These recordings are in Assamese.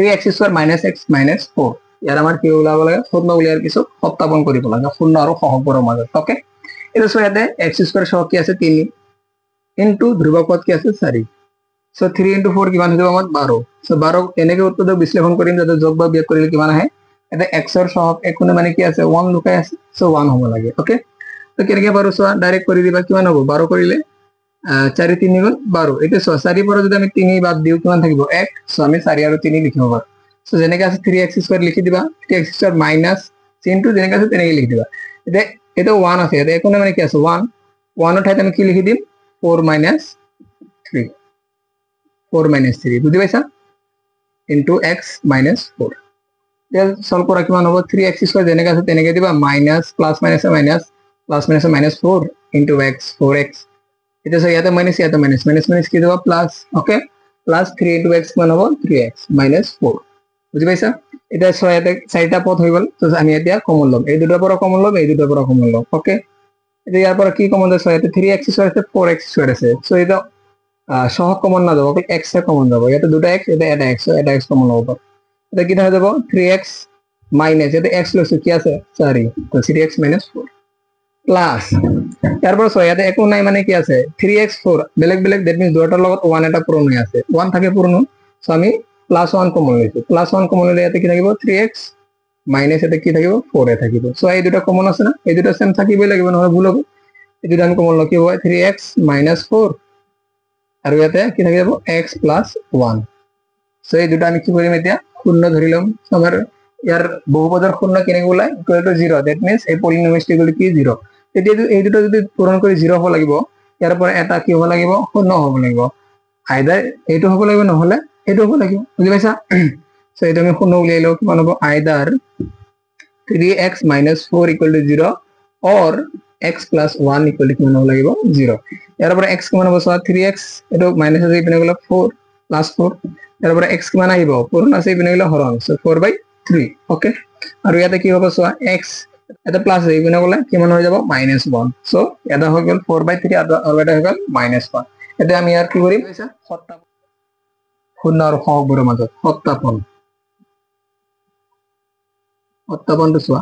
3x square minus x minus 4 ইয়াৰ আমাৰ কি ওলাব লাগে শূন্য উলিয়াৰ পিছত সত্যাপন কৰিব লাগে শূন্য আৰু সহগৰ মাজত ওকে এটা সো ইয়াতে x স্কয়াৰ সহ কি আছে 3 ইনটু ধ্ৰুৱপদ কি আছে 4 সো 3 ইনটু 4 কিমান হ'ব আমাৰ 12 সো 12 এনেকে উত্তৰটো বিশ্লেষণ কৰিম যাতে যোগ বা বিয়োগ কৰিলে কিমান আহে এটা x ৰ সহগ একোনে মানে কি আছে 1 লুকাই আছে সো 1 হ'ব লাগে ওকে তো কেনেকে পাৰো সো ডাইৰেক্ট কৰি দিবা কিমান হ'ব 12 কৰিলে 4 3 গুণ 12 এটা সো 4 পৰা যদি আমি 3 বাদ দিও কিমান থাকিব 1 সো আমি 4 আৰু 3 লিখিব পাৰো সো যেনেকে আছে 3x স্কয়ার লিখি দিবা 3x স্কয়ার মাইনাস ইনটু যেনেকে আছে তেনেকে লিখি দিবা এটা 1 আছে এটা একোনে মানে কি আছে 1 1 এর ঠাইতে আমি কি লিখি দিম 4 minus 3 4 minus 3 বুঝি পাইছা into x minus 4 এর সলভ করা কিমান হবে 3x স্কয়ার যেনেকে আছে তেনেকে দিবা minus plus minus minus 4 into x 4x এটা সো ইয়াতে মাইনাস মাইনাস কি দেবা plus okay plus 3 into x কিমান হবে 3x minus 4 বুঝি পাইছা এটা সো ইয়াতে চাৰিটা পদ হৈ গল তো আমি এতিয়া কমন লম এই দুটাৰ পৰা কমন লম এই দুটাৰ পৰা কমন লম ওকে এটা ইয়াৰ পৰা কি কমন আছে ইয়াতে 3x স্কয়ার আছে 4x স্কয়ার আছে সো এটা সহগ কমন না যাব x এ কমন যাব ইয়াতে দুটা x এটা x কমন হ'ব এটা কি হৈ যাব 3x মাইনাস এটা x লইছো কি আছে 4 তো 3x minus 4 প্লাস তারপর সো ইয়াতে একো নাই মানে কি আছে 3x 4 বেলেগ বেলেগ দ্যাট মিন্স দুটাৰ লগত 1 এটা পূৰণ হৈ আছে 1 থাকে পূৰণ সো আমি +1 কমন লৈছো +1 কমন ললে ইয়াতে কি থাকিব 3x মাইনাস এটা কি থাকিব 4 এ থাকিব সো এই দুটা কমন আছে না এই দুটা সেম থাকিবই লাগিব নহলে ভুল হবে এই দুটা আমি কমন লকি হয় 3x minus 4 আৰু ইয়াতে কি থাকিব x plus 1 সো এই দুটা আমি কি কৰিম এতিয়া শূন্য ধৰিলম আমাৰ ইয়াৰ বহুপদৰ শূন্য কেনেকৈ ওলাই ইকুৱেল টু 0 দ্যাট মিন্স এই পলিনোমিয়ালটি গুলি কি 0 তেতিয়া এই দুটা যদি পূৰণ কৰি 0 হ'ব লাগিব ইয়াৰ পৰা এটা কি হ'ব লাগিব শূন্য হ'ব লাগিব আইদাৰ এইটো হ'ব লাগিব নহলে এইটো হ'ব লাগিব বুজি পাইছা সো এটা আমি শূন্য উলিয়াই লও কিমান হ'ব আইদাৰ 3x minus 4 equal to 0 or x plus 1 equal to কিমান হ'ব লাগিব 0 ইয়াৰ পৰা x কিমান হ'ব সো 3x এটো মাইনাস আছে ইপিনে গলে 4 plus 4 ইয়াৰ পৰা x কিমান আহিব পূৰণ আছে ইপিনে গলে হৰণ সো 4/3 ওকে আৰু ইয়াতে কি হ'ব সো x এটা প্লাস আছে ইপিনে গলে কিমান হৈ যাব -1 সো এটা হৈ গল 4/3 আৰু এটা হৈ গল -1 এটা আমি ইয়াৰ কি কৰিম সত্যাপন শূন্য আৰু সহগৰ মাজত সত্যাপনটো চোৱা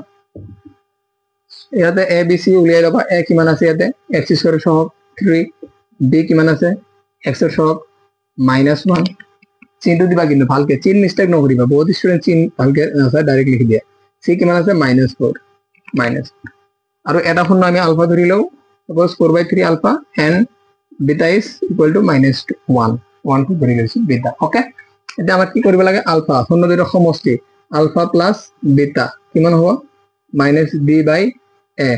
ইয়াতে a b c উলিয়াই লবা a কিমান আছে ইয়াতে x স্কয়ার সহগ 3 b কিমান আছে x এর সহগ -1 চিহ্ন দিবা কিন্তু ভালকে চিহ্ন মিস্টেক নকৰিবা বহুত স্টুডেন্ট চিহ্ন ভালকে না ডাইৰেক্ট লিখি দিয়া c কিমান আছে -4 মাইনাস আৰু এটা শূন্য আমি আলফা ধৰি লও suppose 4/3 alpha and beta is equal to -1 1 to ধৰি লৈছো beta ওকে এটা আমাৰ কি কৰিব লাগে আলফা শূন্য দুটা সমষ্টি আলফা প্লাস বিটা কিমান হ'ব -b/a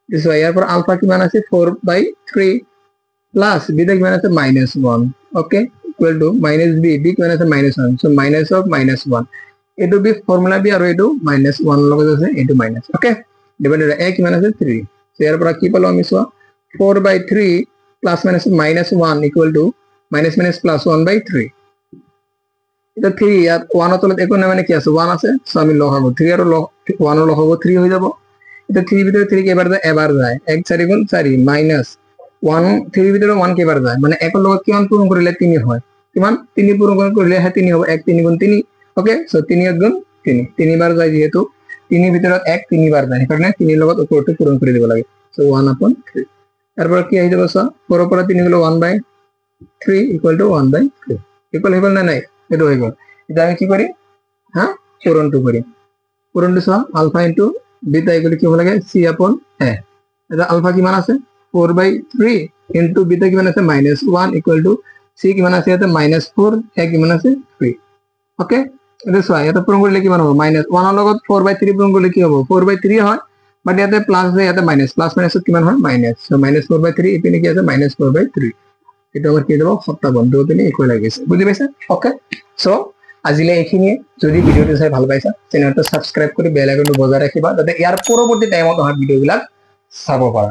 দিছো ইয়াৰ পৰা আলফা কিমান আছে 4/3 প্লাস বিটা কিমান আছে -1 okay equal to -b b কিমান আছে -1 সো মাইনাস অফ -1 এটো বি ফৰ্মুলা বি আৰু এটো -1 লগত আছে এটো মাইনাস ওকে ডিভাইডেড a কিমান আছে 3 সো ইয়াৰ পৰা কি পালো আমি চোৱা 4/3 প্লাস -1 ইকুৱেল টু -+1/3 এটা 3 ইয়াত 1 তলত একো না মানে কি আছে 1 আছে সো আমি লগাব 3 আৰু 1 লগাব 3 হৈ যাব এটা 3 ভিতৰে 3 কে এবাৰ যায় 1 4 গুণ 4 মাইনাস 1 3 ভিতৰে 1 কে এবাৰ যায় মানে 1 ৰ লগত কিমান পূৰণ কৰিলে 3 হয় কিমান 3 পূৰণ কৰিলে 3 হ'ব 1 3 গুণ 3 ওকে সো 3 গুণ 3 3 বাৰ যায় যেহেতু 3 ভিতৰে 1 3 বাৰ যায় কাৰণে 3 ৰ লগত ওপৰটো পূৰণ কৰি দিব লাগে সো 1/3 তাৰপৰা কি আহি যাব সো 4 ৰ পৰা 3 গলে 1/3 ইকুৱেল টু 1/3 ইকুৱেল হৈ গল না নাই এটো হৈ গল এটা আমি কি করি হ্যাঁ পূৰণটো কৰি পূৰণটো so alpha into beta equal কি হ'ব লাগে c/a এটা আলফা কিমান আছে 4/3 ইনটু বিটা কিমান আছে -1 ইকুৱেল টু c কিমান আছে ইয়াতে -4 a কিমান আছে 3 ওকে এটা সো এটা পূৰণ কৰিলে কিমান হ'ব -1 ৰ লগত 4/3 পূৰণ কৰিলে কি হ'ব 4/3 হয় বাট ইয়াতে প্লাস আছে ইয়াতে মাইনাস প্লাস মাইনাসত কিমান হয় মাইনাস সো -4/3 ইপিনে কি আছে -4/3 এটা আমাৰ কি হ'ব সত্যাপন দুপিনে ইকুৱেল হৈ গৈছে বুজি পাইছা ওকে সো আজিলে এইখিনিয়ে যদি ভিডিওটো চাই ভাল পাইছা চেনেলটো সাবস্ক্ৰাইব কৰি বেল আইকনটো বজাই ৰাখিবা যাতে ইয়াৰ পৰৱৰ্তী টাইমত অহা ভিডিওবিলাক চাব পাৰা।